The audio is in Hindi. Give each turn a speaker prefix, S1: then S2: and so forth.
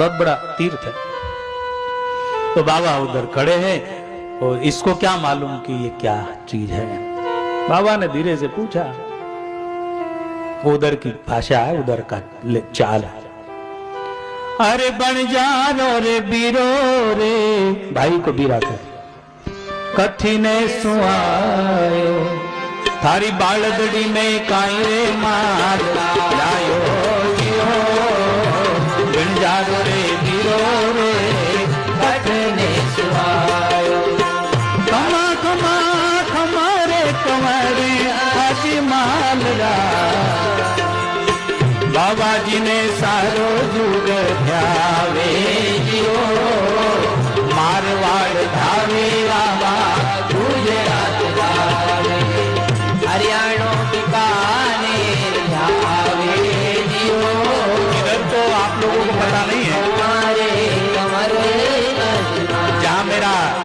S1: बहुत बड़ा तीर्थ है। तो बाबा उधर खड़े हैं और इसको क्या मालूम कि ये क्या चीज है। बाबा ने धीरे से पूछा, उधर की भाषा है, उधर का चाल है। अरे बंजारो रे बीरो रे, भाई को बीरा कर, कथी ने सुआयो थारी बालगड़ी में काई रे मार लायो जियो। बंजारो रे बीरो रे, कथी ने सुआयो। कमा कमा खमारे कमारे हाजी मालरा, बाबा जी ने सारो जुग ध्यावे जियो। मारवाड़ धावे बाबा गुजरात धावे, हरियाणा बीकानेर धावे जियो। इधर तो आप लोगों को पता नहीं है,